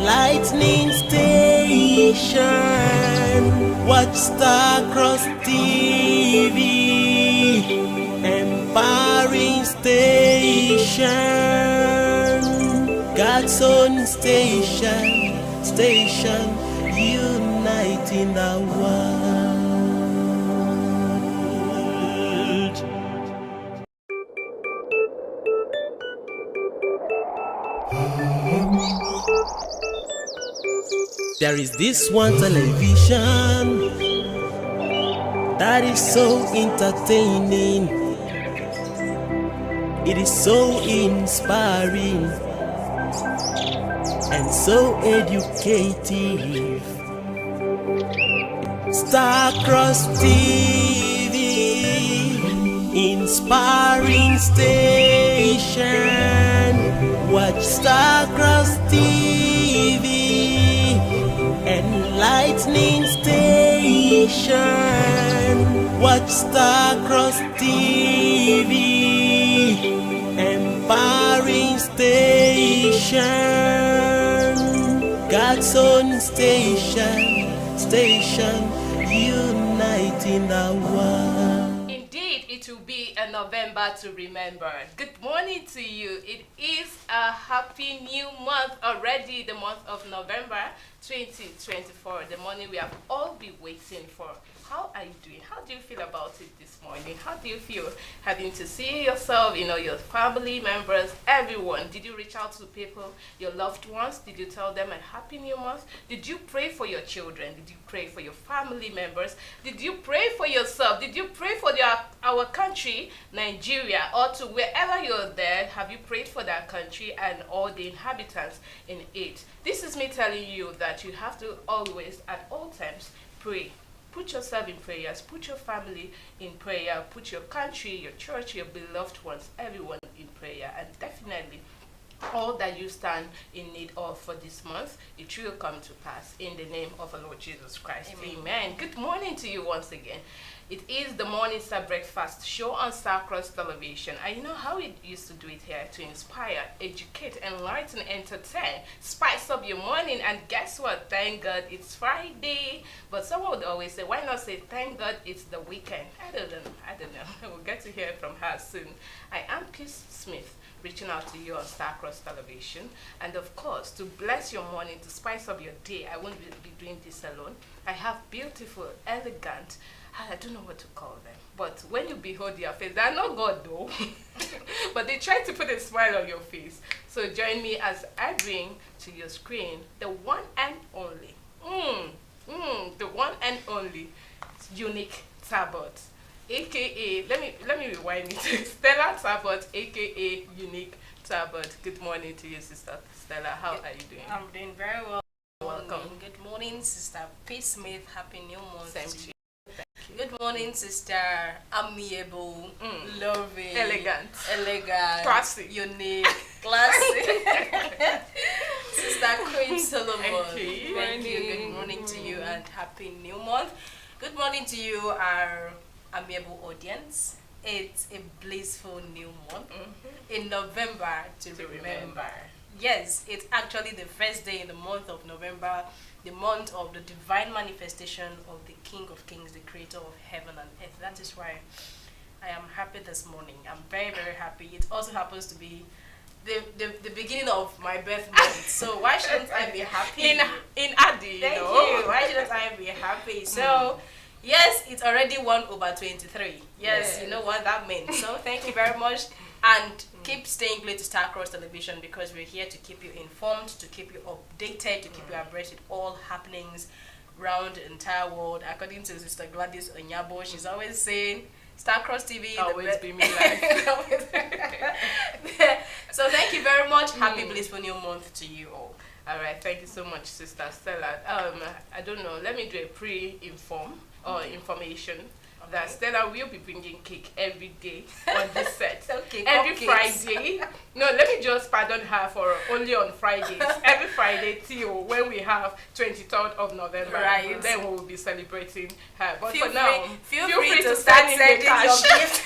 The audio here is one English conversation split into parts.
Enlightening station, watch Starcross TV. Empowering station, God's own station, uniting the world. There is this one television that is so entertaining. It is so inspiring and so educative. Starcross TV, inspiring station. Watch Starcross TV, enlightening station. Watch Starcross TV, empowering station, God's own station, uniting the world. Indeed, it will be a November to remember. Good morning to you. It is a happy new month already, the month of November 2024, the morning we have all been waiting for. How are you doing? How do you feel about it this morning? How do you feel having to see yourself, your family members, everyone? Did you reach out to people, your loved ones? Did you tell them a happy new month? Did you pray for your children? Did you pray for your family members? Did you pray for yourself? Did you pray for our country, Nigeria, or to wherever you're there? Have you prayed for that country and all the inhabitants in it? This is me telling you that you have to always, at all times, pray. Put yourself in prayers, put your family in prayer, put your country, your church, your beloved ones, everyone in prayer, and definitely all that you stand in need of for this month, it will come to pass in the name of our Lord Jesus Christ. Amen. Good morning to you once again. It is the Morning Star Breakfast show on Starcross Television. And you know how we used to do it here: to inspire, educate, enlighten, entertain, spice up your morning. And guess what? Thank God it's Friday. But someone would always say, why not say thank God it's the weekend? I don't know. We'll get to hear from her soon. I am Peace Smith, reaching out to you on Starcross Television. And of course, to bless your morning, to spice up your day, I won't be doing this alone. I have beautiful, elegant, I don't know what to call them, but when you behold their face, they're not God though, but they try to put a smile on your face. So join me as I bring to your screen the one and only, the one and only Unique Talbot, aka, let me rewind it, Stella Talbot, aka Unique Talbot. Good morning to you, Sister Stella. How are you doing? I'm doing very well. Welcome. Good morning, Sister Peace Smith. Happy New Month. Same to you. Good morning, Sister Amiable, loving, elegant, classic, unique, classic. Sister Queen Solomon. Thank you. Good morning to you and happy new month. Good morning to you, our amiable audience. It's a blissful new month in November to remember. Yes, it's actually the first day in the month of November, the month of the divine manifestation of the King of Kings, the creator of heaven and earth. That is why I am happy this morning. I'm very, very happy. It also happens to be the beginning of my birth month. So why shouldn't I be happy? In Adi, Thank you. Why shouldn't I be happy? So, yes, it's already 1/23. Yes, you know what that means. So thank you very much. And keep staying glued to Starcross Television, because we're here to keep you informed, to keep you updated, to keep you abreast with all happenings around the entire world. According to Sister Gladys Onyabo, she's always saying, Starcross TV always be me live. So thank you very much. Happy blissful new month to you all. All right, thank you so much, Sister Stella. I don't know, let me do a information. That Stella will be bringing cake every day on this set. Okay, every cupcakes. Friday. No, let me just pardon her for only on Fridays. Every Friday till when we have 23rd of November. Right. Then we will be celebrating her. But Feel for now, feel free to send start in the sending your cash. gifts.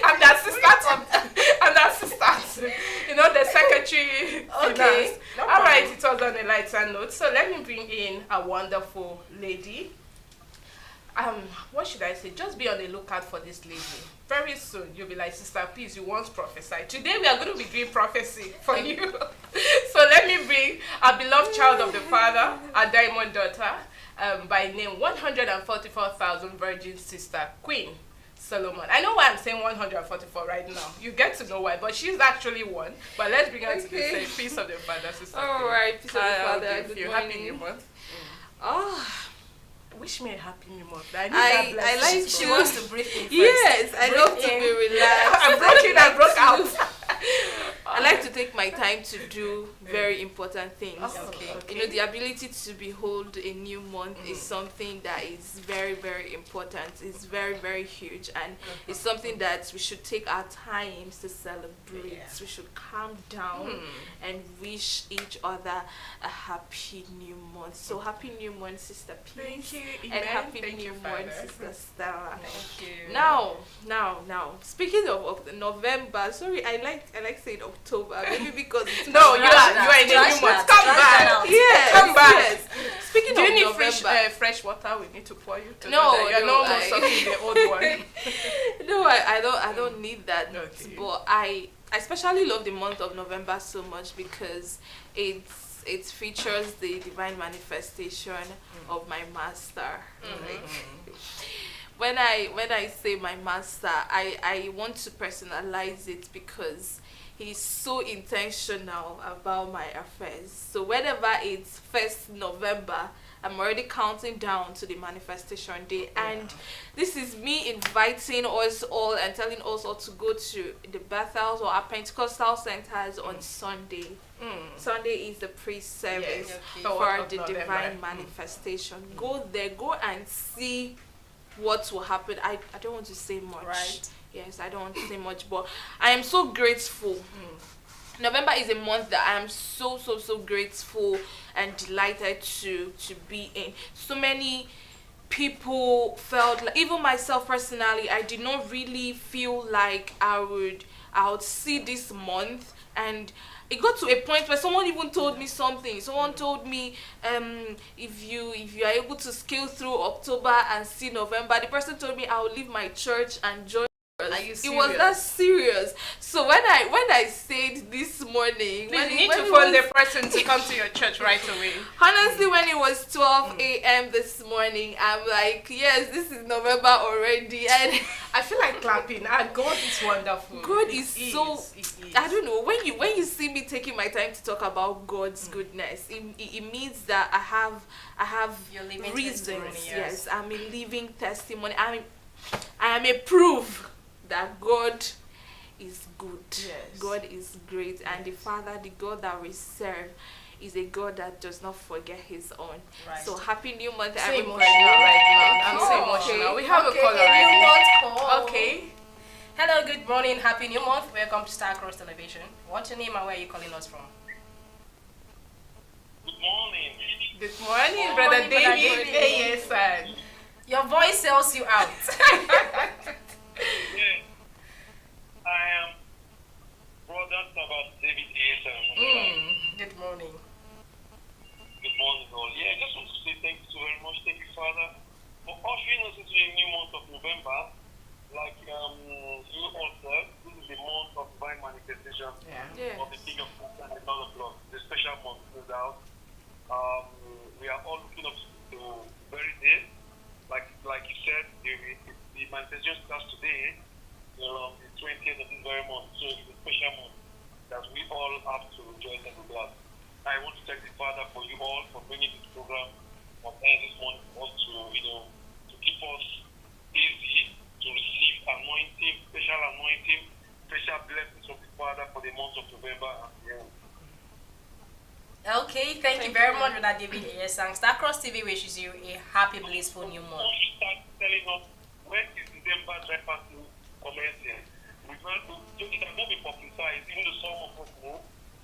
I'm the assistant I'm the assistant. You know, the secretary. Okay. No All right, it was on a lighter note. So let me bring in a wonderful lady. What should I say? Just be on the lookout for this lady. Very soon, you'll be like, Sister Peace, you once prophesied. Today, we are going to be doing prophecy for you. So let me bring our beloved child of the Father, our diamond daughter, by name 144,000 Virgin Sister Queen Solomon. I know why I'm saying 144 right now. You get to know why, but she's actually one. But let's bring her to the same Peace of the Father, Sister Queen. All right, Peace of the Father. Good morning. Happy New Month. Oh. Wish me a happy new month. I like she wants to breathe in first. Yes, I love to be relaxed. I broke in, I broke out. I like to take my time to do very important things. Okay. You know, the ability to behold a new month is something that is very, very important. It's very, very huge, and it's something that we should take our times to celebrate. Yeah. We should calm down and wish each other a happy new month. So happy new month, Sister Peace. Thank you, And Amen. happy Thank new you, month, Father. Sister Stella. Thank you. Now. Speaking of November, sorry, I like saying October, maybe because it's No, you are in a new month. Come back. Yes, Come back. yes. Speaking Do you of need November, fresh water? We need to pour you. To No, know that you're no, no more sucking the old one. no, I don't need that. Okay. But I especially love the month of November so much because it features the divine manifestation of my master. Like, when I say my master, I want to personalize it because he's so intentional about my affairs. So whenever it's 1st November, I'm already counting down to the manifestation day, and this is me inviting us all and telling us all to go to the Bethels or our Pentecostal centers on Sunday. Sunday is the pre-service Yes. for Of the November. divine manifestation. Go there, go and see what will happen. I don't want to say much. Right. Yes, I don't want to say much, but I am so grateful. November is a month that I am so grateful and delighted to be in. So many people felt like, even myself personally, I did not really feel like I would see this month, and it got to a point where someone even told me something. Someone told me, if you are able to scale through October and see November, the person told me I will leave my church and join. Are you It was that serious. So when I said this morning, Please, you need to phone the person to come to your church right away. honestly, when it was 12 a.m. this morning, I'm like, yes, this is November already, and I feel like clapping. God is wonderful. God It is so. I don't know, when you see me taking my time to talk about God's goodness, it means that I have You're living reasons. testimony, Yes, I'm a living testimony. I am a proof that God is good. Yes. God is great, and the Father, the God that we serve, is a God that does not forget His own. Right. So happy new month, So everybody. emotional right now. I'm so Oh, emotional. okay. We have a Okay, call a new already. month call. Okay. Hello, good morning, happy new month. Welcome to Star Cross Television. What's your name and where are you calling us from? Good morning. Good morning, Good Brother morning, Brother David. David. Hey, yes, sir. Your voice sells you out. Yes, I am Brother Tabat David Asen. Good morning. Good morning, all. Yeah, I just want to say thank you so very much. Thank you, Father, for ushering us into a new month of November. Like you all said, this is the month of divine manifestation Yeah. of the King of Kings and the Lord of Lords. The special month, no doubt. We are all looking up to very day. Like you said, the manifestation starts today, the 20th of this very month. So it's a special month that we all have to rejoice and be glad. I want to thank the Father for you all for bringing this program on air this month for us to keep us easy to receive anointing, special blessings from the Father for the month of November and beyond. Okay, thank you very much, Brother David. Yes, and Star Cross TV wishes you a happy, blissful new month. Once you start telling us when is December dry fasting commencing, it cannot be publicized, even though some of us know.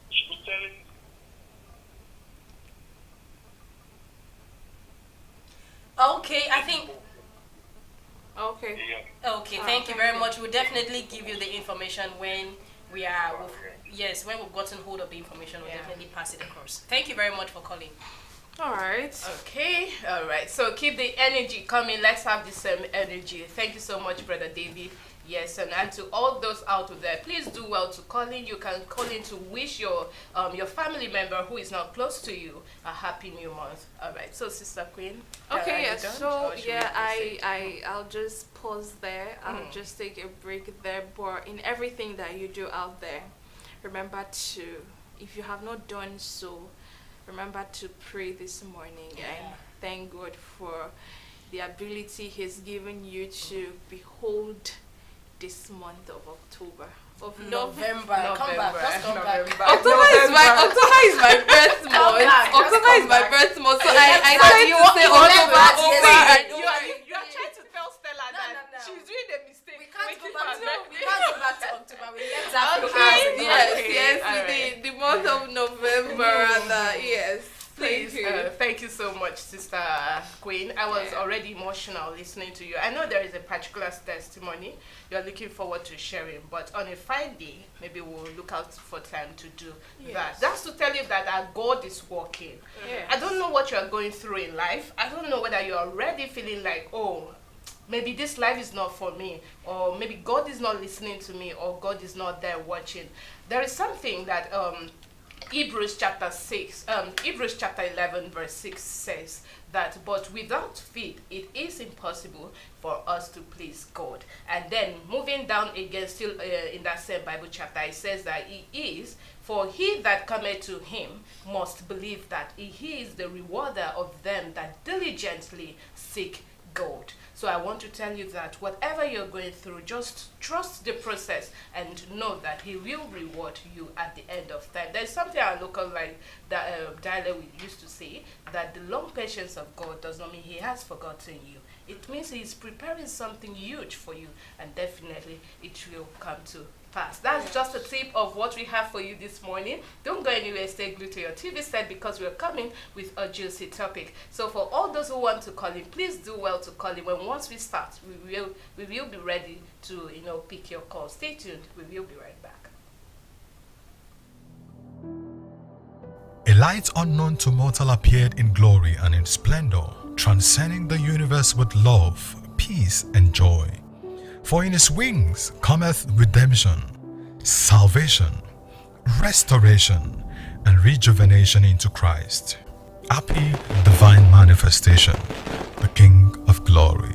You should be telling. Okay, I think. Okay. Yeah. Okay, thank you very much. We'll definitely give you the information when we are, when we've gotten hold of the information, we'll definitely pass it across. Thank you very much for calling. All right. Okay, all right. So keep the energy coming. Let's have the same energy. Thank you so much, Brother David. Yes, and to all those out there, please do well to call in. You can call in to wish your family member who is not close to you a happy new month. All right. So, Sister Queen. Okay, yes. done? So Or should yeah, we proceed? I'll just pause there. I'll just take a break there. But in everything that you do out there, remember to, if you have not done so, remember to pray this morning and thank God for the ability He's given you to behold this month of October. Of November. Come back. Just come back. October is my birth month. October is my birth month. So I tried to say October over and over. You are trying to tell Stella that she's doing a mistake. We can't go back to October. We left that that. Yes, the month of November rather. Yes. Please, thank you so much, Sister Queen. I was already emotional listening to you. I know there is a particular testimony you're looking forward to sharing, but on a fine day, maybe we'll look out for time to do that. That's to tell you that our God is working. I don't know what you're going through in life. I don't know whether you're already feeling like, oh, maybe this life is not for me, or maybe God is not listening to me, or God is not there watching. There is something that Hebrews chapter 11 verse 6 says that, but without faith it is impossible for us to please God. And then moving down again, still in that same Bible chapter, it says that He is, for he that cometh to Him must believe that He is the rewarder of them that diligently seek God. So I want to tell you that whatever you're going through, just trust the process and know that He will reward you at the end of time. There's something our local dialect we used to say, that the long patience of God does not mean He has forgotten you. It means He is preparing something huge for you, and definitely it will come to pass. That's just a tip of what we have for you this morning. Don't go anywhere, stay glued to your TV set, because we're coming with a juicy topic. So for all those who want to call in, please do well to call in. When once we start, we will be ready to pick your call. Stay tuned. We will be right back. A light unknown to mortal appeared in glory and in splendor, transcending the universe with love, peace, and joy. For in His wings cometh redemption, salvation, restoration, and rejuvenation into Christ. Happy divine manifestation, the King of glory.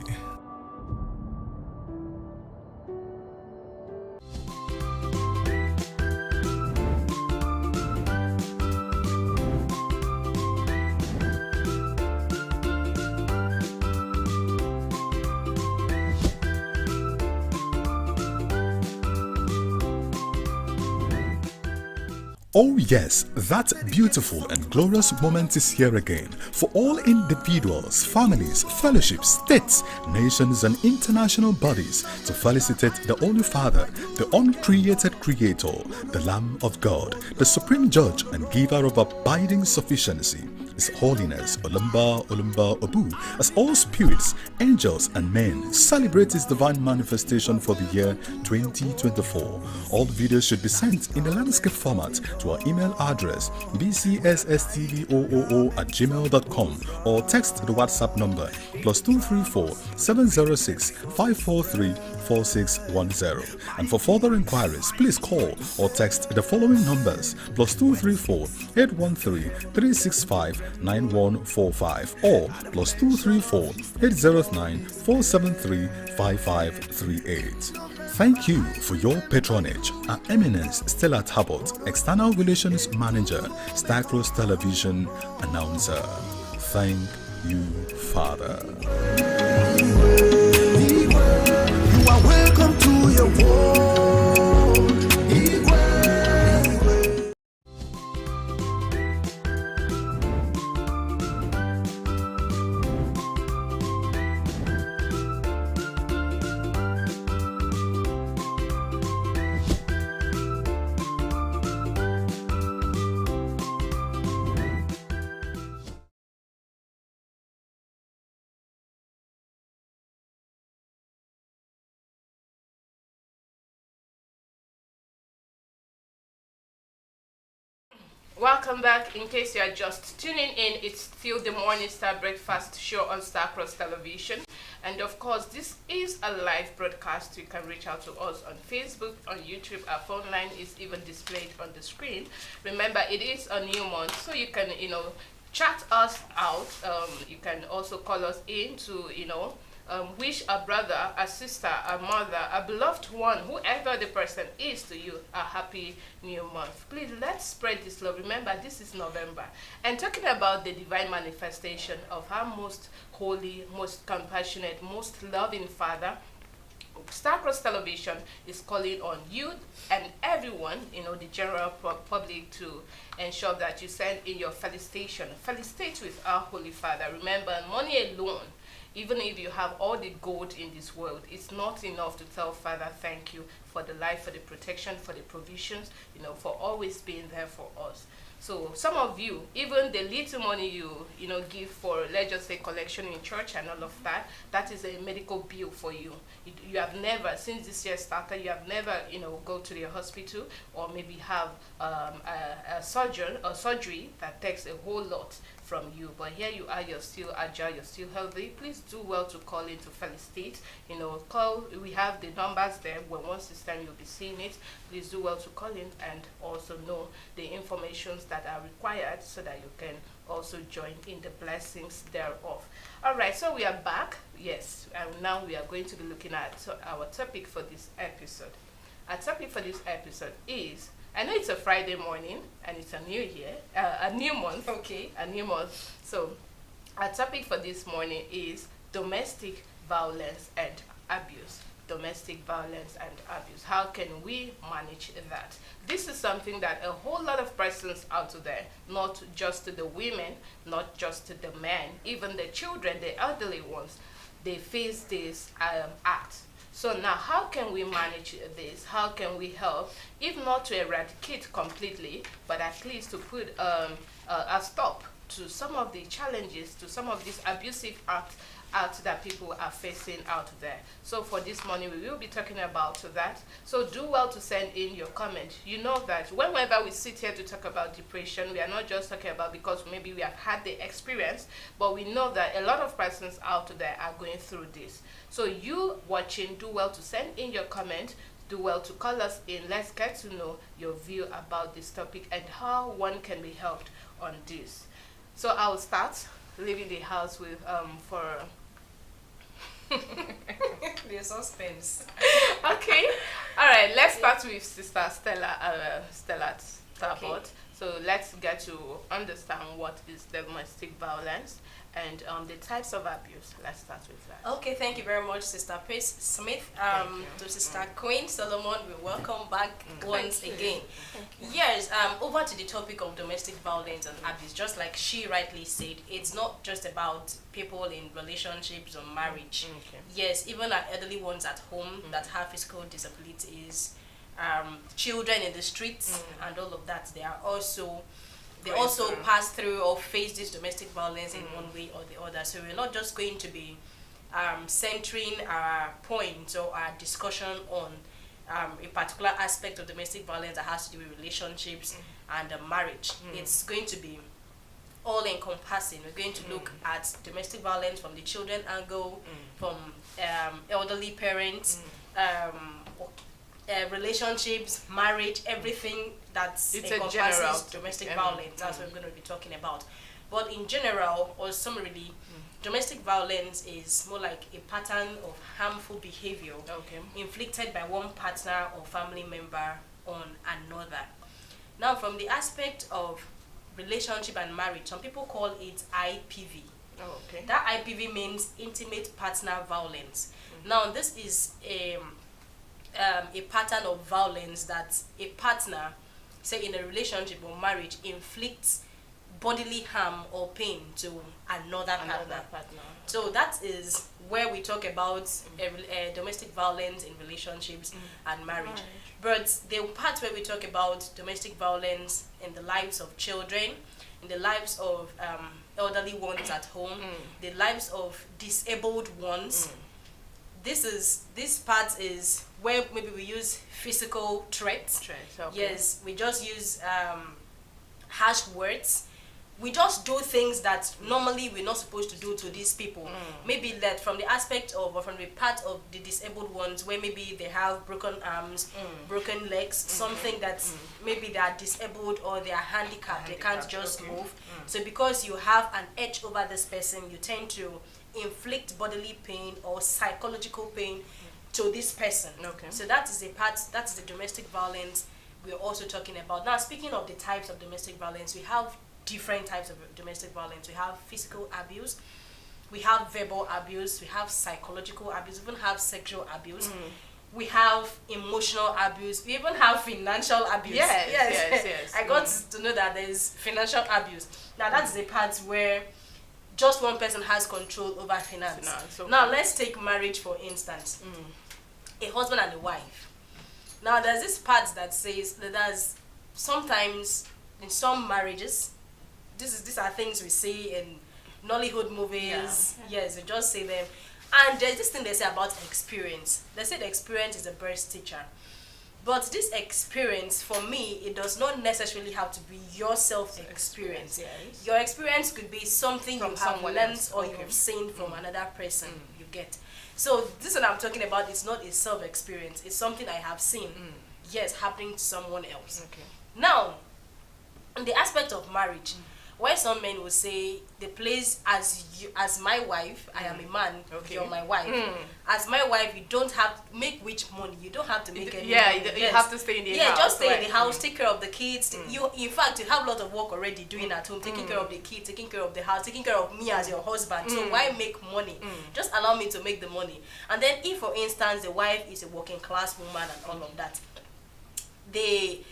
Oh yes, that beautiful and glorious moment is here again for all individuals, families, fellowships, states, nations and international bodies to felicitate the Holy Father, the uncreated Creator, the Lamb of God, the Supreme Judge and Giver of abiding sufficiency, His Holiness Olumba Obu, as all spirits, angels and men celebrate His divine manifestation for the year 2024. All videos should be sent in a landscape format to our email address bcsstvooo@gmail.com or text the WhatsApp number +234 706 543 4610. And for further inquiries, please call or text the following numbers +234 813 365 9145 or +234 809 473 5538. Thank you for your patronage. Our Eminence Stella Talbot, External Relations Manager, Starcross Television Announcer. Thank you, Father. You are welcome to your world. Welcome back. In case you are just tuning in, it's still the Morning Star Breakfast Show on Star Cross Television. And of course, this is a live broadcast. You can reach out to us on Facebook, on YouTube. Our phone line is even displayed on the screen. Remember, it is a new month, so you can, chat us out. You can also call us in to, wish a brother, a sister, a mother, a beloved one, whoever the person is to you, a happy new month. Please, let's spread this love. Remember, this is November. And talking about the divine manifestation of our most holy, most compassionate, most loving Father, Star Cross Television is calling on you and everyone, the general public, to ensure that you send in your felicitation. Felicitate with our Holy Father. Remember, money alone, even if you have all the gold in this world, it's not enough to tell Father thank you for the life, for the protection, for the provisions, for always being there for us. So some of you, even the little money you give for, let's just say, collection in church and all of that, that is a medical bill for you. You have never, since this year started, you have never, go to the hospital or maybe have a surgery that takes a whole lot from you. But here you are, you're still agile, you're still healthy. Please do well to call in to felicitate. Call, we have the numbers there. When once this time you'll be seeing it. Please do well to call in and also know the informations that are required so that you can also join in the blessings thereof. All right, so we are back. Yes, and now we are going to be looking at our topic for this episode. Our topic for this episode is, I know it's a Friday morning and it's a new year, a new month. Okay. A new month. So our topic for this morning is domestic violence and abuse. Domestic violence and abuse. How can we manage that? This is something that a whole lot of persons out there, not just the women, not just the men, even the children, the elderly ones, they face this act. So now, how can we manage this? How can we help, if not to eradicate completely, but at least to put a stop to some of the challenges, to some of these abusive acts that people are facing out there? So for this morning, we will be talking about that. So do well to send in your comment. You know that whenever we sit here to talk about depression, we are not just talking about because maybe we have had the experience, but we know that a lot of persons out there are going through this. So you watching, do well to send in your comment. Do well to call us in. Let's get to know your view about this topic and how one can be helped on this. So I'll start leaving the house with The suspense. Okay. All right. Let's start with Sister Stella Talbot. Okay. So let's get to understand what is domestic violence and the types of abuse. Let's start with that. Okay, thank you very much, Sister Pace Smith. To Sister Queen Solomon, we welcome back once again. Yes, over to the topic of domestic violence and abuse. Just like she rightly said, it's not just about people in relationships or marriage. Okay. Yes, even our elderly ones at home that have physical disabilities, children in the streets, and all of that. They also pass through or face this domestic violence in one way or the other. So we're not just going to be centering our point or our discussion on a particular aspect of domestic violence that has to do with relationships and marriage. It's going to be all encompassing. We're going to look at domestic violence from the children angle, from elderly parents, relationships, marriage, everything that's encompasses domestic violence. That's what we're going to be talking about. But in general, or summarily, domestic violence is more like a pattern of harmful behavior inflicted by one partner or family member on another. Now, from the aspect of relationship and marriage, some people call it IPV. Oh, okay. That IPV means intimate partner violence. Now, this is a pattern of violence that a partner, say in a relationship or marriage, inflicts bodily harm or pain to another partner. So that is where we talk about domestic violence in relationships and marriage. But the part where we talk about domestic violence in the lives of children, in the lives of elderly ones at home, the lives of disabled ones, this part is where maybe we use physical threats. Okay. Yes, we just use harsh words. We just do things that normally we're not supposed to do to these people. Maybe that from the aspect of, or from the part of the disabled ones, where maybe they have broken arms, broken legs, something that maybe they are disabled or they are handicapped, they can't just move. So because you have an edge over this person, you tend to inflict bodily pain or psychological pain to this person. So that is the domestic violence we're also talking about. Now, speaking of the types of domestic violence, we have different types of domestic violence. We have physical abuse, we have verbal abuse, we have psychological abuse, we even have sexual abuse, we have emotional abuse, we even have financial abuse. Yes. I got to know that there is financial abuse. Now that's the part where just one person has control over finance. Now let's take marriage for instance. A husband and a wife. Now there's this part that says that there's sometimes in some marriages, these are things we see in Nollywood movies. Yes, we just say them. And there's this thing they say about experience. They say the experience is the best teacher. But this experience, for me, it does not necessarily have to be your self-experience. Your experience could be something you have learned or you've seen from another person. You get. So this one I'm talking about is not a self-experience. It's something I have seen, yes, happening to someone else. Now, in the aspect of marriage, where some men will say the place as my wife, I am a man, you're my wife. As my wife, you don't have make which money, you don't have to make any money. You have to stay in the house. Just stay in the house, take care of the kids. You, in fact, you have a lot of work already doing at home, taking care of the kids, taking care of the house, taking care of me as your husband. So why make money? Just allow me to make the money. And then if, for instance, the wife is a working class woman and all of that, the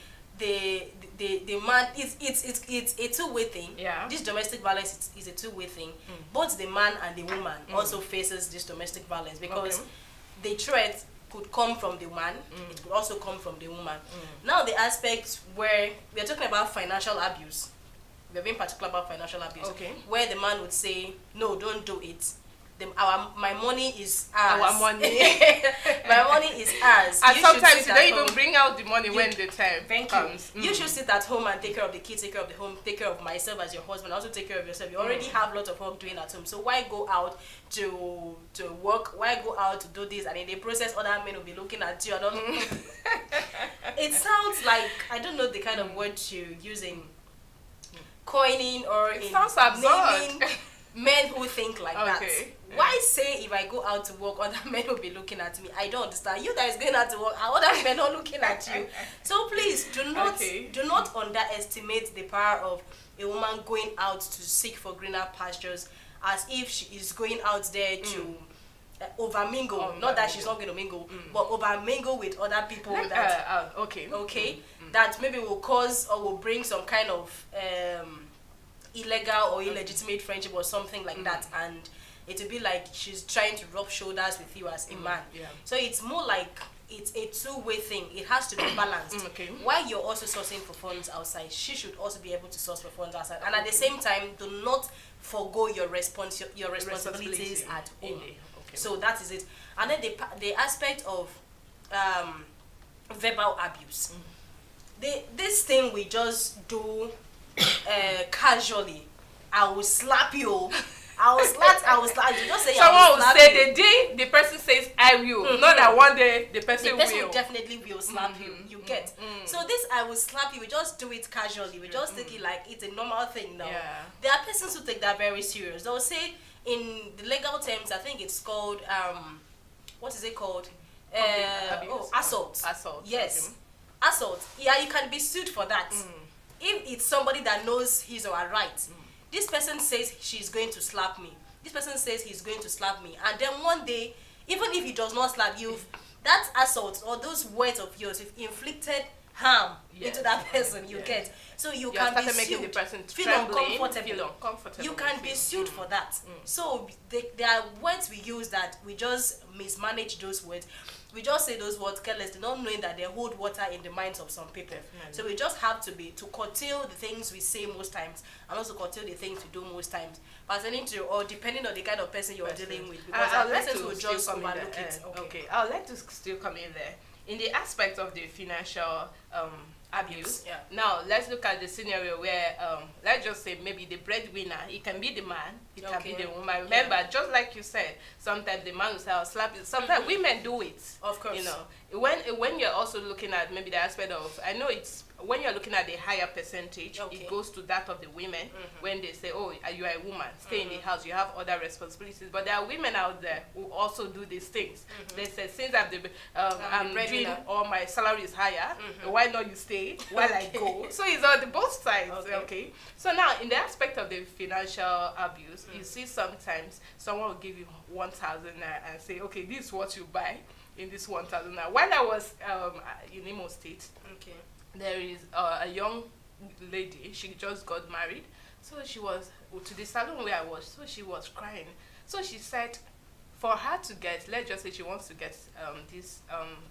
man, it's a two-way thing. This domestic violence is a two-way thing. Both the man and the woman also faces this domestic violence because the threat could come from the man, it could also come from the woman. Now the aspect where we are talking about financial abuse, we're being particular about financial abuse, where the man would say, no, don't do it. My money is ours. Our money. My money is ours. And sometimes you don't even bring out the money when the time comes. You should sit at home and take care of the kids, take care of the home, take care of myself as your husband, also take care of yourself. You already have lots of work doing at home. So why go out to work? Why go out to do this? And in the process, other men will be looking at you. It sounds like, I don't know the kind of words you're using, coining or it sounds absurd. Men who think like that. Why say if I go out to work, other men will be looking at me? I don't understand. You guys going out to work, are other men not looking at you? So please do not underestimate the power of a woman going out to seek for greener pastures as if she is going out there to overmingle. Not that she's not going to mingle, but overmingle with other people that that maybe will cause or will bring some kind of illegal or illegitimate friendship or something like that, and it will be like she's trying to rub shoulders with you as a man. So it's more like it's a two-way thing. It has to be balanced. While you're also sourcing for funds outside, she should also be able to source for funds outside, and at the same time do not forgo your responsibilities at home. So that is it. And then the aspect of verbal abuse, this thing we just do casually. I will slap you. I will slap you. Just say someone will say the day the person says I will, not that one day the person will definitely will slap you. You get. So this I will slap you, we just do it casually. We just take it like it's a normal thing now. There are persons who take that very serious. They'll say in the legal terms, I think it's called what is it called? Assault. Assault. Yes. Assault. Yeah, you can be sued for that. If it's somebody that knows his or her rights, this person says she's going to slap me. This person says he's going to slap me. And then one day, even if he does not slap you, that assault or those words of yours, you've inflicted harm into that person, you get. So you can be making sued. The person feel uncomfortable. You can be sued for that. So there are words we use that we just mismanage those words. We just say those words carelessly, not knowing that they hold water in the minds of some people. So we just have to curtail the things we say most times, and also curtail the things we do most times, pertaining to or depending on the kind of person you're dealing with, because our persons will just overlook it. Okay, I'd like to still come in there in the aspect of the financial abuse. Yeah. Now let's look at the scenario where let's just say maybe the breadwinner, it can be the man, it can be the woman. Remember, just like you said, sometimes the man will say I'll slap you. Sometimes women do it. Of course. You know, when you're also looking at maybe the aspect of, I know it's when you're looking at the higher percentage, it goes to that of the women. When they say, oh, you are a woman, stay in the house, you have other responsibilities. But there are women out there who also do these things. They say, since I'm doing, or my salary is higher, why not you stay while I go? So it's on the both sides. Okay. So now in the aspect of the financial abuse, you see sometimes someone will give you 1,000 naira and say, okay, this is what you buy in this 1,000 naira. When I was in Imo State, there is a young lady, she just got married. So she was to the salon where I was, so she was crying. So she said for her to get, let's just say she wants to get this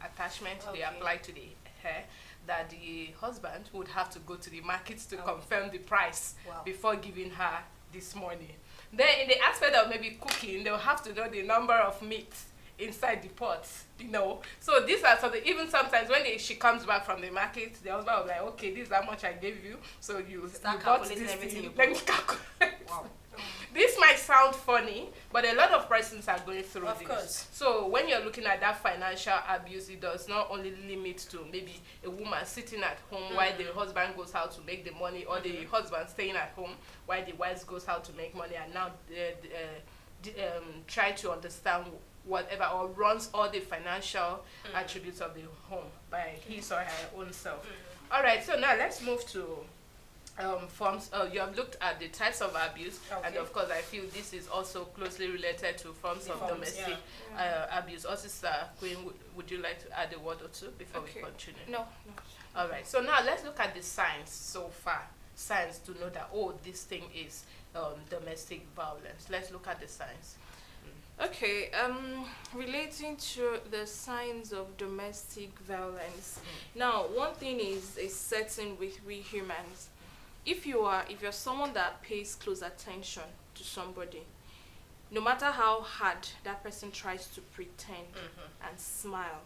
attachment they apply to the hair, that the husband would have to go to the market to confirm the price before giving her this money. Then in the aspect of maybe cooking, they'll have to know the number of meat inside the pot, you know. So these are something, even sometimes when she comes back from the market, the husband will be like, okay, this is how much I gave you, so you bought this thing. Let me calculate. Wow. This might sound funny, but a lot of persons are going through this. Of course. So when you're looking at that financial abuse, it does not only limit to maybe a woman sitting at home while the husband goes out to make the money, or the husband staying at home while the wife goes out to make money, and now try to understand whatever, or runs all the financial attributes of the home by his or her own self. All right, so now let's move to forms. You have looked at the types of abuse, and of course I feel this is also closely related to forms of domestic abuse. Also, Sister Queen, would you like to add a word or two before we continue? No. All right, so now let's look at the signs so far. Signs to know that, oh, this thing is domestic violence. Let's look at the signs. Okay, relating to the signs of domestic violence. Now, one thing is certain with we humans. If you're someone that pays close attention to somebody, no matter how hard that person tries to pretend and smile,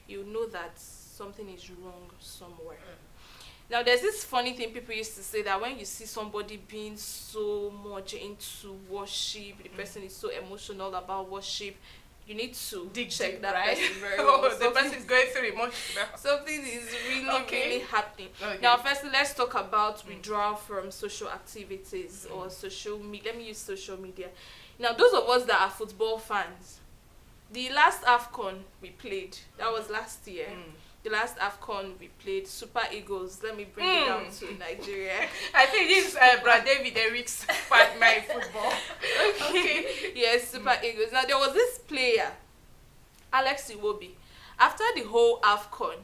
you know that something is wrong somewhere. Now, there's this funny thing people used to say, that when you see somebody being so much into worship, the person is so emotional about worship, you need to check that person very well. The person is going through emotion. Something is really happening. Now, firstly, let's talk about withdrawal from social activities or social media. Let me use social media. Now, those of us that are football fans, the last AFCON we played, that was last year. The last AFCON we played, Super Eagles. Let me bring it down to Nigeria. I think this is Brad David Eric's partner in football. Okay. Yes, Super Eagles. Now, there was this player, Alex Iwobi. After the whole AFCON,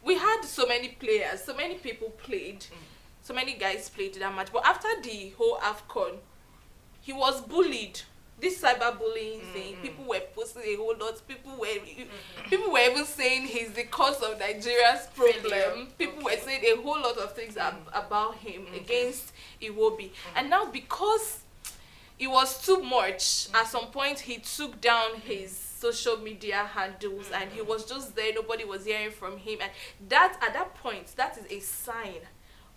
we had so many players, so many people played, so many guys played that match. But after the whole AFCON, he was bullied. This cyberbullying thing, people were posting a whole lot. People were even saying he's the cause of Nigeria's problem. People were saying a whole lot of things about him against Iwobi. And now, because it was too much, at some point he took down his social media handles and he was just there. Nobody was hearing from him. And that, at that point, that is a sign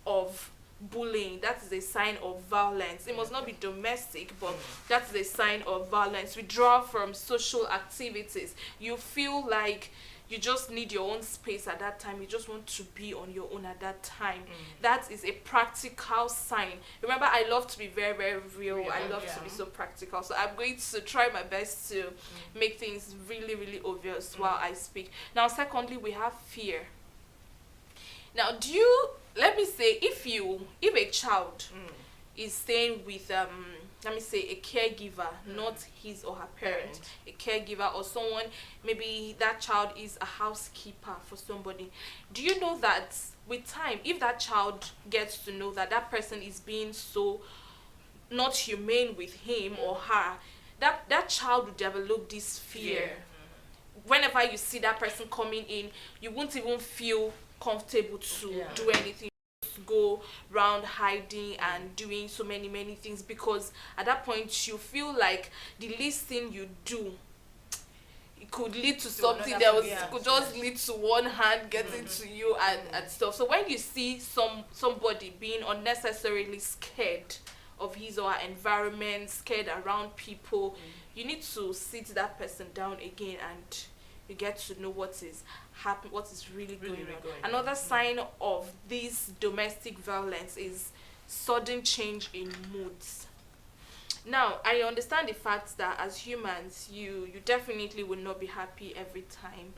of bullying. That is a sign of violence. It must not be domestic, but that is a sign of violence. Withdraw from social activities. You feel like you just need your own space at that time. You just want to be on your own at that time. That is a practical sign. Remember, I love to be very, very real. I love to be so practical. So I'm going to try my best to make things really, really obvious while I speak. Now, secondly, we have fear. Now, let me say, if a child is staying with let me say a caregiver, not his or her parent, a caregiver or someone, maybe that child is a housekeeper for somebody, do you know that with time, if that child gets to know that that person is being so not humane with him or her, that child will develop this fear. Whenever you see that person coming in, you won't even feel comfortable to do anything, to go around hiding and doing so many things, because at that point you feel like the least thing you do, it could lead to something that could just lead to one hand getting to you and stuff. So when you see somebody being unnecessarily scared of his or her environment, scared around people, you need to sit that person down again and you get to know what is happening, what is really going on. Another sign of this domestic violence is sudden change in moods. Now, I understand the fact that as humans, you definitely will not be happy every time,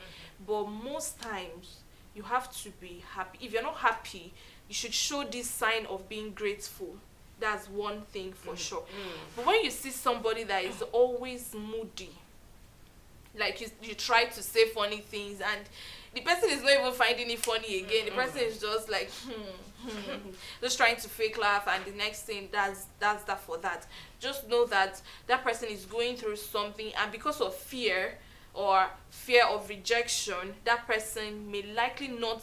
but most times you have to be happy. If you're not happy, you should show this sign of being grateful. That's one thing for sure. But when you see somebody that is always moody, like you try to say funny things and the person is not even finding it funny again, the person is just like just trying to fake laugh, and the next thing, that's that for that. Just know that that person is going through something, and because of fear of rejection, that person may likely not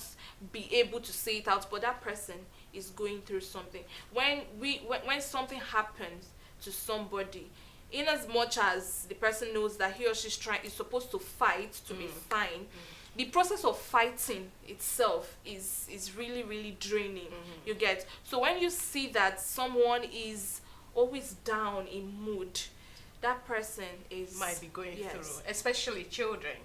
be able to say it out, but that person is going through something. When something happens to somebody, in as much as the person knows that he or she is supposed to fight to be fine, the process of fighting itself is really, really draining. You get? So when you see that someone is always down in mood, that person might be going through, especially children.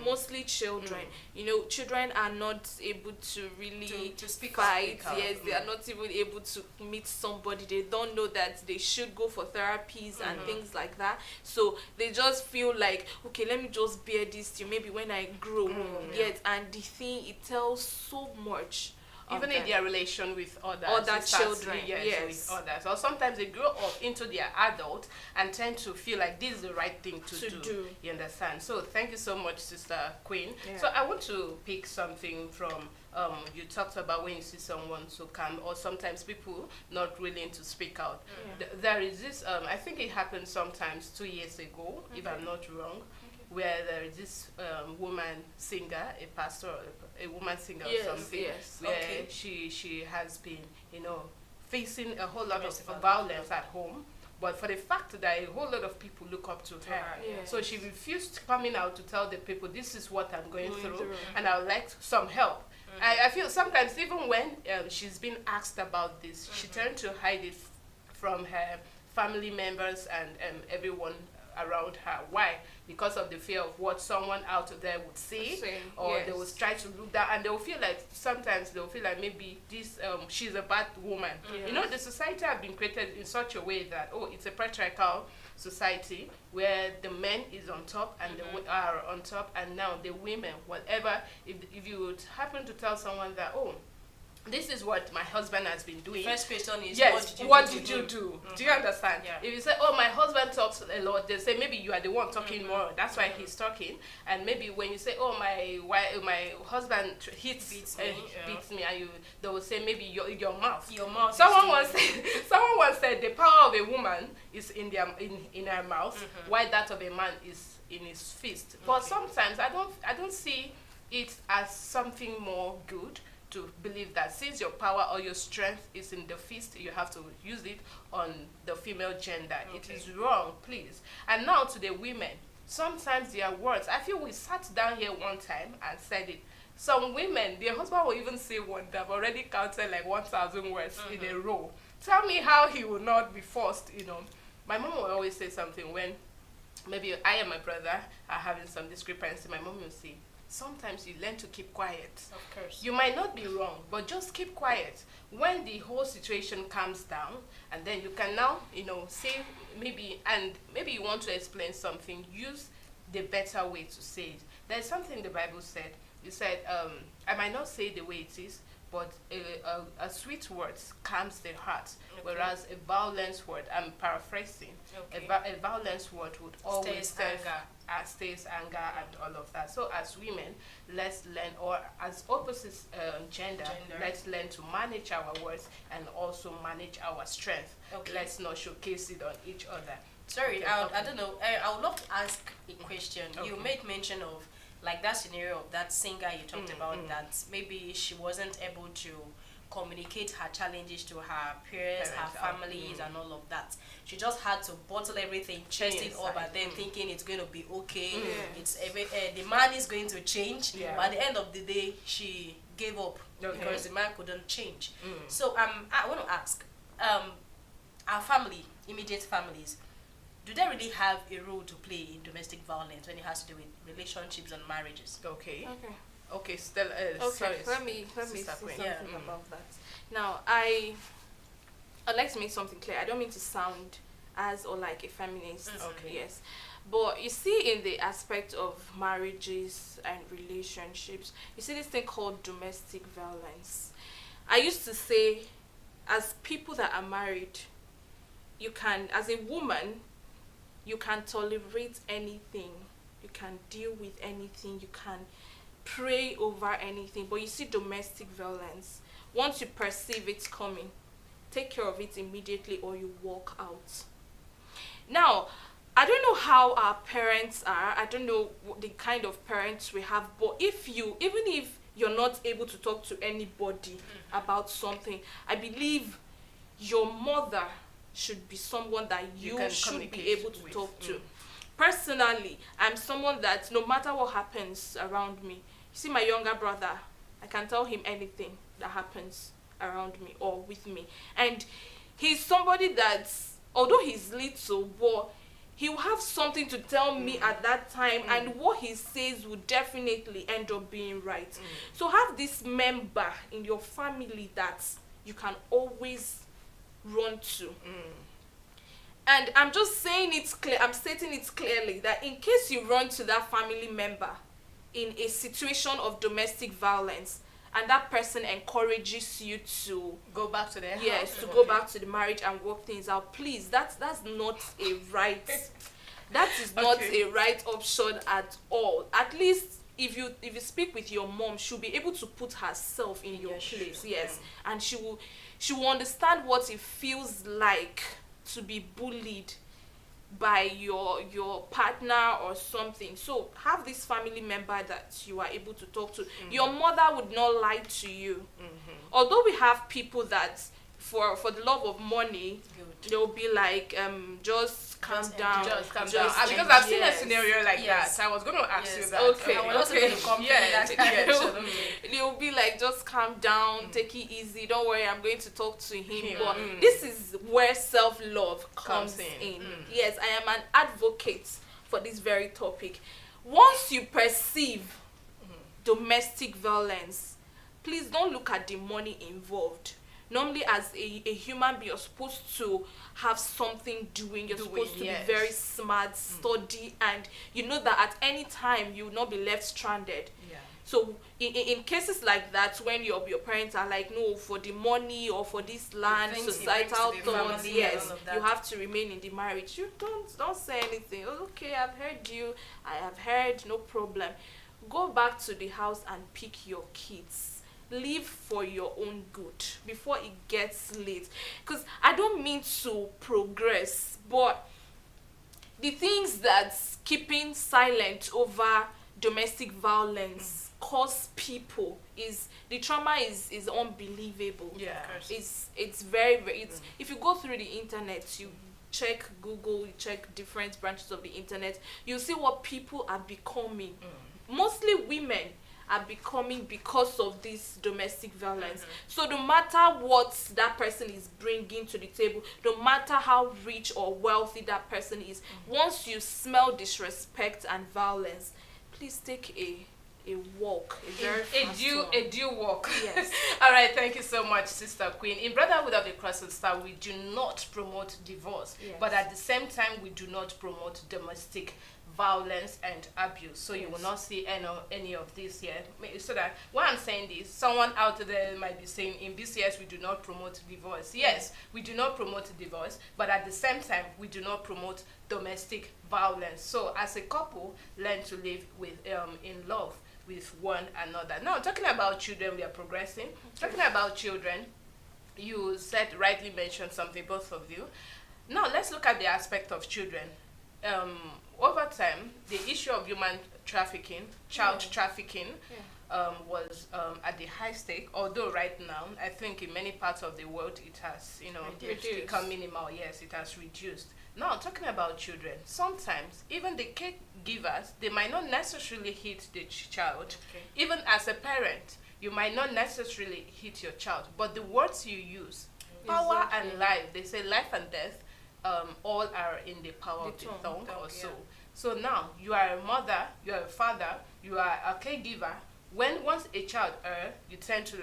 Mostly children. You know, children are not able to really to fight. They are not even able to meet somebody. They don't know that they should go for therapies and things like that. So they just feel like, okay, let me just bear this till maybe when I grow. And the thing, it tells so much. Even in their relation with other children, with others, or sometimes they grow up into their adult and tend to feel like this is the right thing to do. You understand? So thank you so much, Sister Queen. So I want to pick something from you talked about when you see someone so calm, or sometimes people not willing to speak out. There is this I think it happened sometimes 2 years ago, if I'm not wrong, where there is this woman singer, a pastor, a woman singer or something, where she has been, facing a whole lot of violence at home, but for the fact that a whole lot of people look up to her, so she refused coming out to tell the people, this is what I'm going through, and I would like some help. I feel sometimes even when she's been asked about this, she turned to hide it from her family members and everyone around her. Why? Because of the fear of what someone out there would see, or they will try to look down, and they'll feel like maybe this she's a bad woman. The society have been created in such a way that it's a patriarchal society where the men is on top and the are on top, and now the women, whatever, if you would happen to tell someone that this is what my husband has been doing. First question is, what did you do? Do you understand? If you say, my husband talks a lot, they say maybe you are the one talking more. That's why he's talking. And maybe when you say, my husband beats me, and they will say maybe your mouth. Your mouth. Someone once said the power of a woman is in her mouth, while that of a man is in his fist. But sometimes I don't see it as something more good to believe that since your power or your strength is in the fist, you have to use it on the female gender. It is wrong, please. And now to the women, sometimes their words, I feel we sat down here one time and said it. Some women, their husband will even say one, they've already counted like 1,000 words in a row. Tell me how he will not be forced, My mom will always say something when maybe I and my brother are having some discrepancy. My mom will say, sometimes you learn to keep quiet. Of course. You might not be wrong, but just keep quiet. When the whole situation calms down, and then you can now, say maybe you want to explain something, use the better way to say it. There's something the Bible said. It said, I might not say the way it is, but a sweet word calms the heart, whereas a violent word, I'm paraphrasing, a violent word would always stays anger and all of that. So as women, let's learn, or as opposite gender, let's learn to manage our words and also manage our strength. Let's not showcase it on each other. Sorry, I don't know. I would love to ask a question. You made mention of like that scenario of that singer you talked about, that maybe she wasn't able to communicate her challenges to her parents, her families, and all of that. She just had to bottle everything, chest it up, and then thinking it's going to be okay. It's the man is going to change. But at the end of the day, she gave up because the man couldn't change. So I want to ask, our family, immediate families, do they really have a role to play in domestic violence when it has to do with relationships and marriages? Okay, Stella. Okay, let me say something about that. Now, I'd like to make something clear. I don't mean to sound as or like a feminist. Yes, but you see, in the aspect of marriages and relationships, you see this thing called domestic violence. I used to say, as people that are married, you can, as a woman, you can tolerate anything, you can deal with anything, you can pray over anything. But you see domestic violence, once you perceive it's coming, take care of it immediately or you walk out. Now, I don't know how our parents are, I don't know what the kind of parents we have, but even if you're not able to talk to anybody about something, I believe your mother should be someone that you should be able to talk to. Personally, I'm someone that no matter what happens around me, you see my younger brother, I can tell him anything that happens around me or with me. And he's somebody that, although he's little, but he will have something to tell me at that time, and what he says will definitely end up being right. So have this member in your family that you can always run to. And I'm just saying it clear, I'm stating it clearly that in case you run to that family member in a situation of domestic violence and that person encourages you to go back to their house, to go back to the marriage and work things out, please, that's not a right that is not a right option at all. At least if you speak with your mom, she'll be able to put herself in your place. And she will understand what it feels like to be bullied by your partner or something. So have this family member that you are able to talk to. Your mother would not lie to you. Although we have people that for the love of money, they'll be like, just calm down. Because I've seen a scenario like that. So I was going to ask you that. Okay. I was also going to come They'll be like, just calm down, take it easy, don't worry, I'm going to talk to him. But this is where self-love comes in. Yes, I am an advocate for this very topic. Once you perceive domestic violence, please don't look at the money involved. Normally, as a human being, you're supposed to have something doing. You're supposed to be very smart, study, and you know that at any time you will not be left stranded. So in cases like that, when your parents are like, no, for the money or for this land, societal thoughts, yes, you have to remain in the marriage. You don't say anything. Okay, I've heard you. I have heard, no problem. Go back to the house and pick your kids. Live for your own good before it gets late. Because I don't mean to progress, but the things that's keeping silent over domestic violence cause people is the trauma is unbelievable. It's very, very, if you go through the internet, you check Google, you check different branches of the internet, you'll see what people are becoming. Mostly women are becoming because of this domestic violence. So no matter what that person is bringing to the table, no matter how rich or wealthy that person is, once you smell disrespect and violence, please take a walk, a due walk. Yes. All right, thank you so much, Sister Queen. In Brotherhood of the Cross and Star, we do not promote divorce, but at the same time, we do not promote domestic violence and abuse. So you will not see any of this here. So that what I'm saying is, someone out there might be saying, in BCS we do not promote divorce. Yes, we do not promote divorce, but at the same time we do not promote domestic violence. So as a couple, learn to live with in love with one another. Now, talking about children, we are progressing. Talking about children, you rightly mentioned something, both of you. Now let's look at the aspect of children. over time, the issue of human trafficking, child trafficking, was at the high stake. Although right now, I think in many parts of the world, it has, Reduced. become minimal. Yes, it has reduced. Now, talking about children, sometimes even the caregivers, they might not necessarily hit the child. Okay. Even as a parent, you might not necessarily hit your child, but the words you use, power and life, they say life and death, all are in the power of the tongue or so. So now, you are a mother, you are a father, you are a caregiver. Once a child you tend to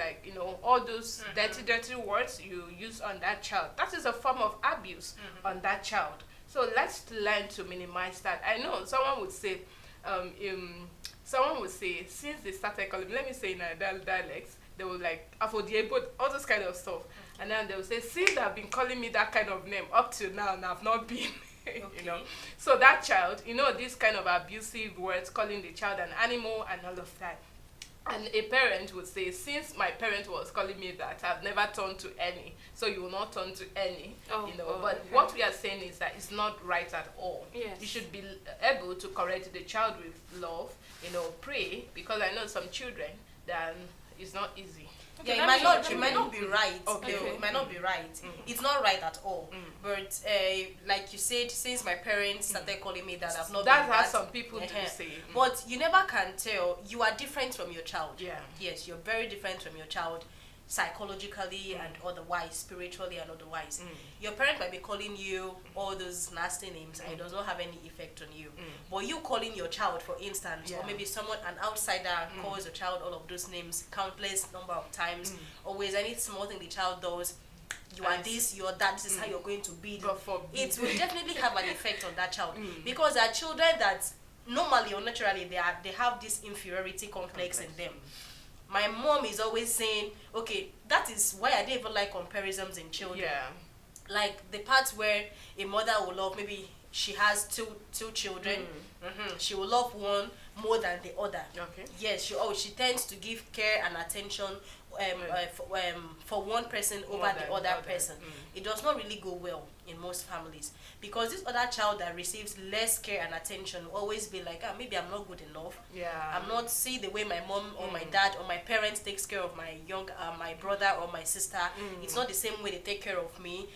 all those dirty words you use on that child. That is a form of abuse on that child. So let's learn to minimize that. I know someone would say, since they started calling, let me say in our dialects, they were like, Afodiebo, all those kind of stuff. And then they will say, since they've been calling me that kind of name up till now, and I've not been. So that child, these kind of abusive words, calling the child an animal and all of that. And a parent would say, since my parent was calling me that, I've never turned to any, so you will not turn to any. But what we are saying is that it's not right at all. Yes. You should be able to correct the child with love, pray, because I know some children that it's not easy. Yeah, it might not be right. Okay. It might not be right. It's not right at all. But like you said, since my parents started calling me that, I've not That's been how that. some people do say. But you never can tell. You are different from your child. Yeah. Yes, you're very different from your child, psychologically and otherwise, spiritually and otherwise. Your parent might be calling you all those nasty names and it does not have any effect on you. But you calling your child, for instance, or maybe an outsider calls your child all of those names countless number of times, always any small thing the child does, you are this, you are that, this is how you're going to be. It will definitely have an effect on that child. Because there are children that normally or naturally they have this inferiority complex in them. My mom is always saying, okay, that is why I don't even like comparisons in children. Yeah. Like the parts where a mother will love, maybe she has two children, she will love one more than the other. Okay. Yes, she tends to give care and attention for one person over the other person. It does not really go well in most families, because this other child that receives less care and attention will always be like, maybe I'm not good enough. Yeah. I'm not see the way my mom or my dad or my parents takes care of my my brother or my sister. It's not the same way they take care of me.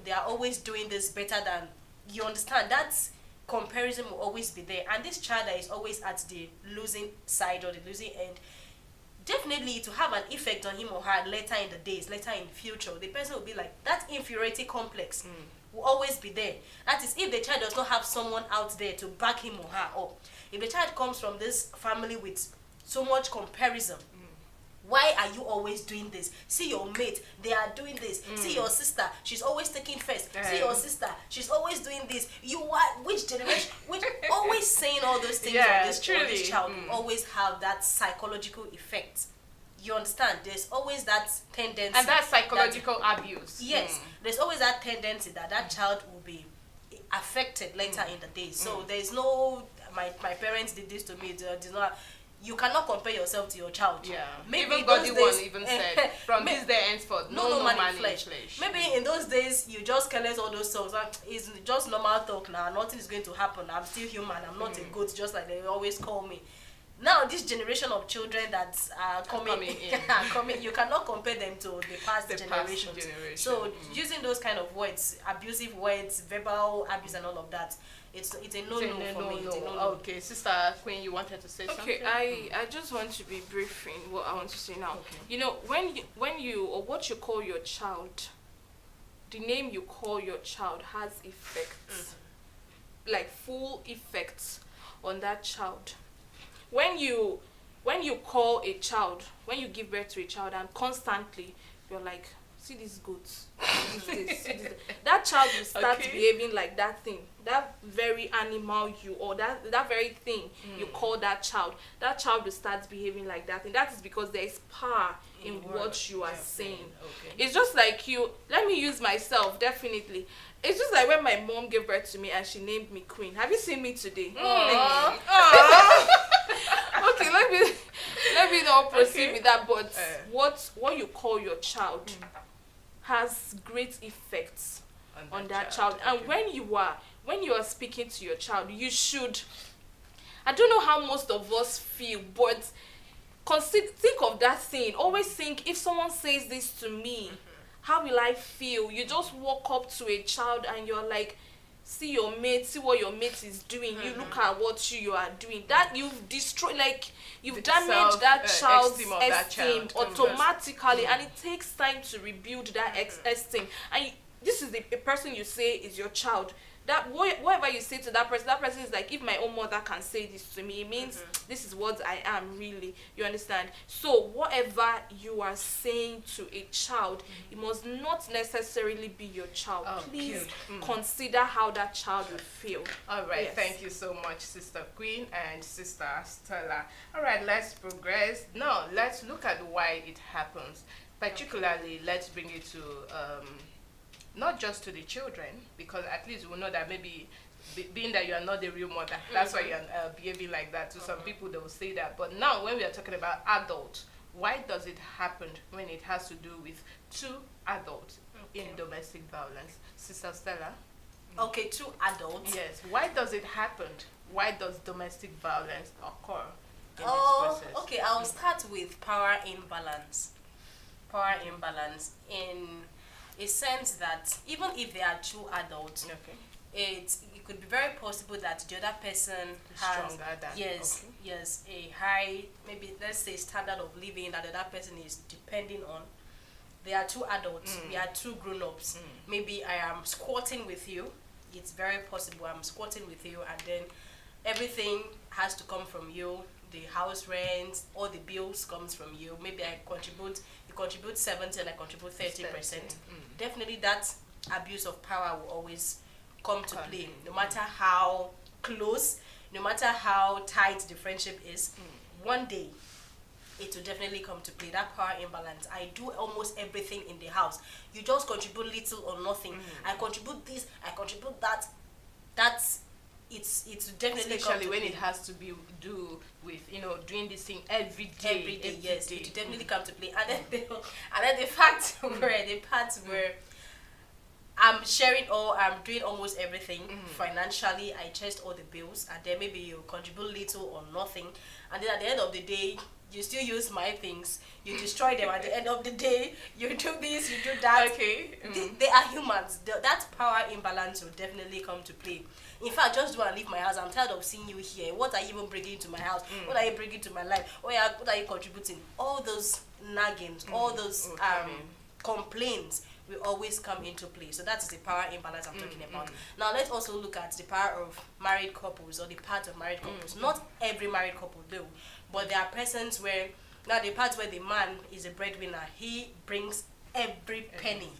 They are always doing this better than you. Understand? That's comparison will always be there, and this child that is always at the losing side or the losing end, definitely to have an effect on him or her later in the days, later in the future. The person will be like, that inferiority complex will always be there. That is, if the child does not have someone out there to back him or her up. If the child comes from this family with so much comparison, why are you always doing this? See your mate, they are doing this. See your sister, she's always taking first. See your sister, she's always doing this. You are, which generation, which always saying all those things on this child will always have that psychological effect. You understand? There's always that tendency. And that's psychological abuse. Yes, there's always that tendency that child will be affected later in the day. So there's no, my parents did this to me, did not. You cannot compare yourself to your child. Yeah. Maybe even God even said, from this day henceforth, no man in flesh. Maybe in those days, you just collect all those songs. It's just normal talk now. Nothing is going to happen. I'm still human. I'm not a goat, just like they always call me. Now, this generation of children that are coming in, you cannot compare them to the past generations. So, using those kind of words, abusive words, verbal abuse and all of that, it's a no-no for me. It's a no-no. Okay, Sister Queen, you wanted to say something? Okay, I just want to be brief in what I want to say now. Okay. You know, when you or what you call your child, the name you call your child has effects, like full effects on that child. When you call a child, when you give birth to a child and constantly you're like, see these goats, see this. That child will start behaving like that thing, that very animal or that very thing you call that child will start behaving like that. And that is because there is power in what you are saying. Okay. It's just like let me use myself, definitely. It's just like when my mom gave birth to me and she named me Queen. Have you seen me today? Okay, let me not proceed with that, but what you call your child has great effects on that child. Okay. And when you are speaking to your child, you should, I don't know how most of us feel, but think of that thing. Always think, if someone says this to me, how will I feel? You just walk up to a child and you're like, see your mate, see what your mate is doing. You look at what you are doing. That you've destroyed, like you've damaged that child's esteem automatically, and it takes time to rebuild that esteem. And this is the person you say is your child. That whatever you say to that person is like, if my own mother can say this to me, it means this is what I am really. You understand? So whatever you are saying to a child, it must not necessarily be your child. Please consider how that child will feel. All right, Yes. Thank you so much, Sister Queen and Sister Stella. All right, let's progress. Now, let's look at why it happens. Particularly, let's bring it to not just to the children, because at least we'll know that maybe being that you are not the real mother, that's why you're behaving like that. To some people, they will say that. But now, when we are talking about adults, why does it happen when it has to do with two adults in domestic violence? Sister Stella? Okay, 2 adults. Yes. Why does it happen? Why does domestic violence occur in this process? Okay, I'll start with power imbalance. Power imbalance in a sense that even if there are 2 adults, Okay. it could be very possible that the other person has Stronger than- yes, a high, maybe let's say, standard of living that the other person is depending on. There are 2 adults, we are 2 grown-ups. Maybe I am squatting with you. It's very possible I'm squatting with you, and then everything has to come from you. The house rent, all the bills comes from you. Maybe you contribute 70 and I contribute 30%. Definitely that abuse of power will always come to play, no matter how close, no matter how tight the friendship is. One day it will definitely come to play, that power imbalance. I do almost everything in the house, you just contribute little or nothing. I contribute this, I contribute that. That's it's definitely come Especially to when play. it has to be do with doing this thing every day. Yes, it will definitely come to play. And then the fact where the part where I'm sharing I'm doing almost everything financially. I chest all the bills, and then maybe you contribute little or nothing, and then at the end of the day you still use my things, you destroy them. At the end of the day you do this, you do that. Okay. They are humans. That power imbalance will definitely come to play. In fact, just do and leave my house. I'm tired of seeing you here. What are you even bringing to my house? What are you bringing to my life? What are you contributing? All those naggings, all those complaints will always come into play. So that is the power imbalance I'm talking about. Now let's also look at the power of married couples, or the part of married couples. Not every married couple do, but there are persons where, now the part where the man is a breadwinner, he brings every penny.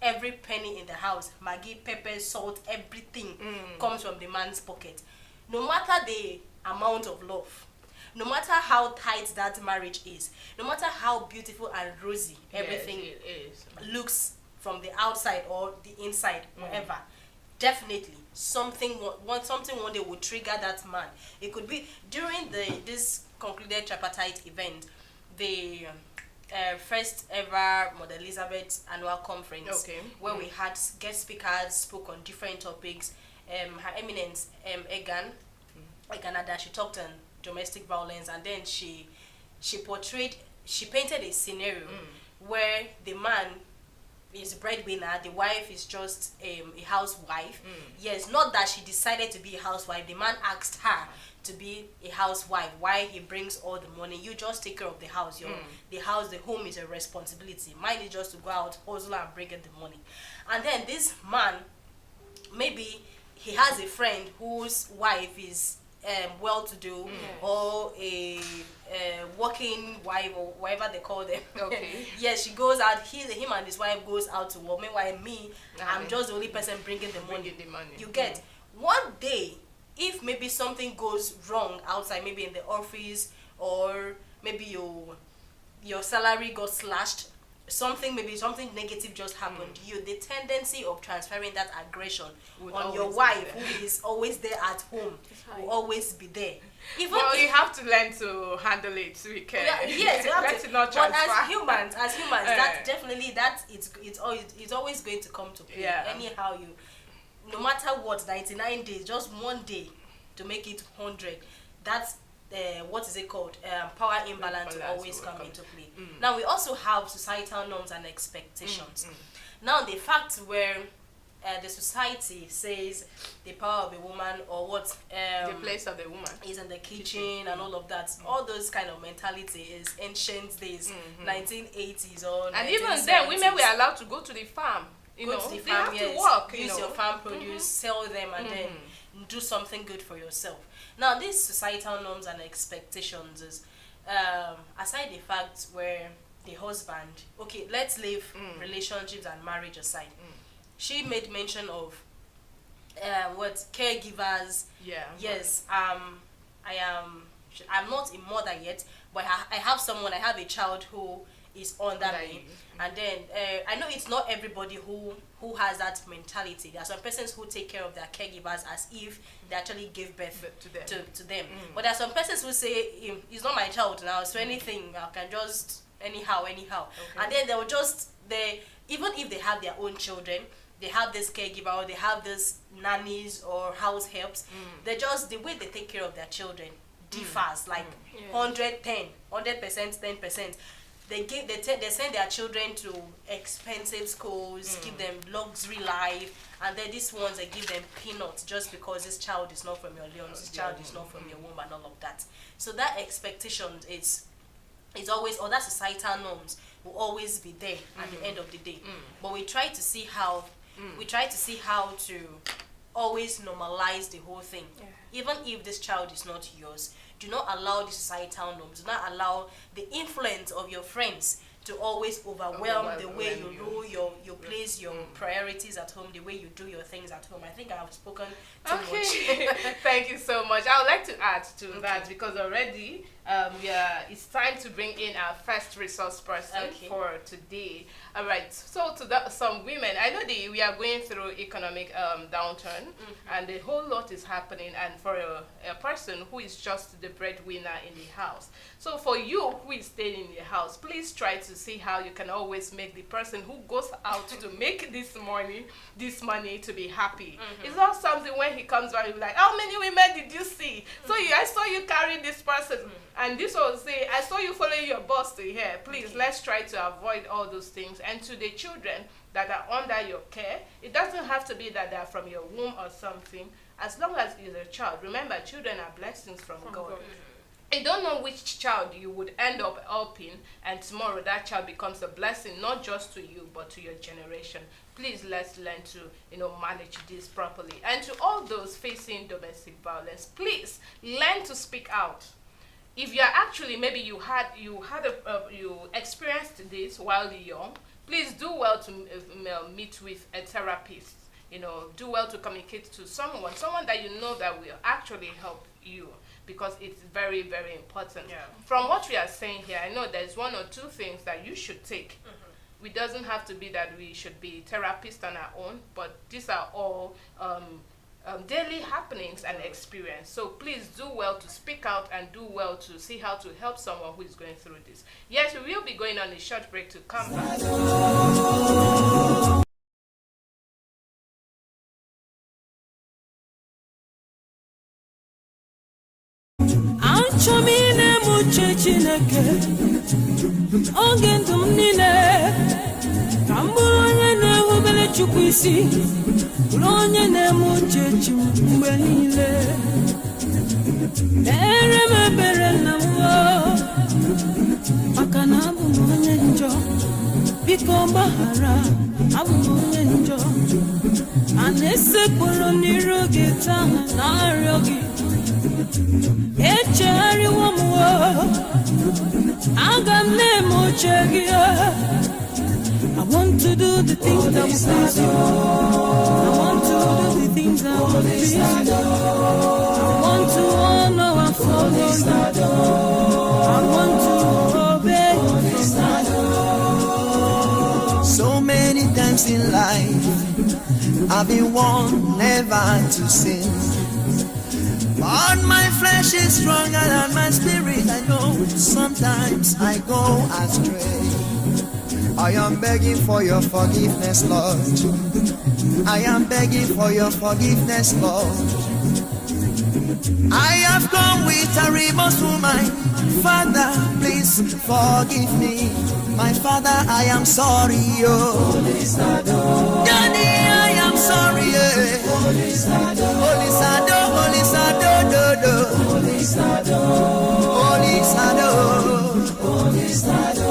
Every penny in the house, Maggi, pepper, salt, everything comes from the man's pocket. No matter the amount of love, no matter how tight that marriage is, no matter how beautiful and rosy everything looks from the outside or the inside, whatever, definitely something one day will trigger that man. It could be during this concluded tripartite event, the first ever Mother Elizabeth annual conference, where we had guest speakers spoke on different topics. Her Eminence Egan Ada, she talked on domestic violence, and then she painted a scenario where the man is a breadwinner, the wife is just a housewife. Yes, not that she decided to be a housewife, the man asked her to be a housewife. Why he brings all the money? You just take care of the house. The home is a responsibility. Mine is just to go out, hustle, and bring in the money. And then this man, maybe he has a friend whose wife is well-to-do, or a working wife, or whatever they call them. Yes, she goes out. Him and his wife goes out to work. Meanwhile, I'm just the only person bringing the money. You get one day, if maybe something goes wrong outside, maybe in the office, or maybe your salary got slashed, maybe something negative just happened, the tendency of transferring that aggression on your always wife, who is always there at home, will always be there. Even well, you have to learn to handle it. So we can. Yes, you have let to. it not But transfer. as humans, that definitely it's always going to come to play. Yeah. Anyhow, no matter what, 99 days, just one day to make it 100. That's what is it called? Power imbalance will always come into play. Now we also have societal norms and expectations. Now the fact where the society says the power of a woman, or what the place of the woman is in the kitchen and all of that, all those kind of mentality is ancient days, 1980s or and even then women were allowed to go to the farm. You know, to the they farm, have yes, to work. use your farm produce, sell them, and then do something good for yourself. Now, these societal norms and expectations is, aside the fact where the husband, okay, let's leave relationships and marriage aside. She made mention of what caregivers. Yeah. Yes. I'm not a mother yet, but I have someone. I have a child who is under me, and then I know it's not everybody who has that mentality. There are some persons who take care of their caregivers as if they actually gave birth to them. But there are some persons who say, he's not my child now, so anything I can just anyhow. Okay. And then they'll even if they have their own children, they have this caregiver, or they have this nannies or house helps. They just, the way they take care of their children differs, like 100%, 10%. They send their children to expensive schools, give them luxury life, and then these ones they give them peanuts just because this child is not from your lineage, this child is not from your womb, and all of that. So that expectation is always, or that societal norms will always be there at the end of the day. But we try to see how to always normalize the whole thing. Even if this child is not yours, do not allow the societal norms, do not allow the influence of your friends to always overwhelm the way you rule you place your priorities at home, the way you do your things at home. I think I have spoken too much. Thank you so much. I would like to add to that, because already it's time to bring in our first resource person for today. All right, so to some women, I know we are going through economic downturn, and a whole lot is happening, and for a person who is just the breadwinner in the house. So for you who is staying in the house, please try to see how you can always make the person who goes out to make this money to be happy. It's not something when he comes back, he'll be like, how many women did you see? So I saw you carrying this person. And this will say, I saw you following your boss to here. Please, let's try to avoid all those things. And to the children that are under your care, it doesn't have to be that they're from your womb or something. As long as you're a child, remember, children are blessings from God. You don't know which child you would end up helping, and tomorrow that child becomes a blessing, not just to you, but to your generation. Please, let's learn to, manage this properly. And to all those facing domestic violence, please learn to speak out. If you're actually, maybe you experienced this while you're young, please do well to meet with a therapist. Do well to communicate to someone that you know that will actually help you, because it's very, very important. From what we are saying here, I know there's one or two things that you should take. It doesn't have to be that we should be therapists on our own, but these are all daily happenings and experience. So please do well to speak out and do well to see how to help someone who is going through this. Yes, we will be going on a short break to come back. Chukwu isi bụrụ onye na-eme uche Chukwu mgbe niile. Mere m ebere na m maka na abụ m onye njọ, biko gbaghara, abụ m onye njọ. A na-esekpụrụ n'iru gị taa na-arịọ gị, echegharịwo m, aga m na-eme uche gị. I want to do the things that will please you. I want to do the things that will please you. I want to honor and follow you. I want to obey you. things in life. I've been warned never to sin. But my flesh is stronger than my spirit. I know sometimes I go astray. I am begging for your forgiveness, Lord. I am begging for your forgiveness, Lord. I have come with a remorseful mind. Father, please forgive me. My Father, I am sorry, oh. Daddy, I am sorry, eh. Holy Sado, Holy Sado, Holy Sado, do, do. Holy Sado, Holy Sado, Holy Sado.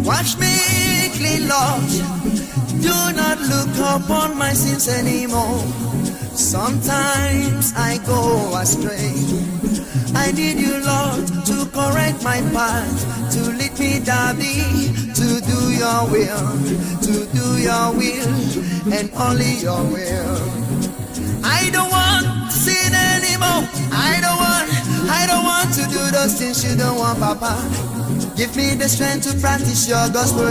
Wash me clean, Lord. Do not look upon my sins anymore. Sometimes I go astray. I need you, Lord, to correct my path, to lead me, Daddy, to do your will, and only your will. I don't want sin anymore. I don't want to do those things you don't want, Papa. Give me the strength to practice your gospel.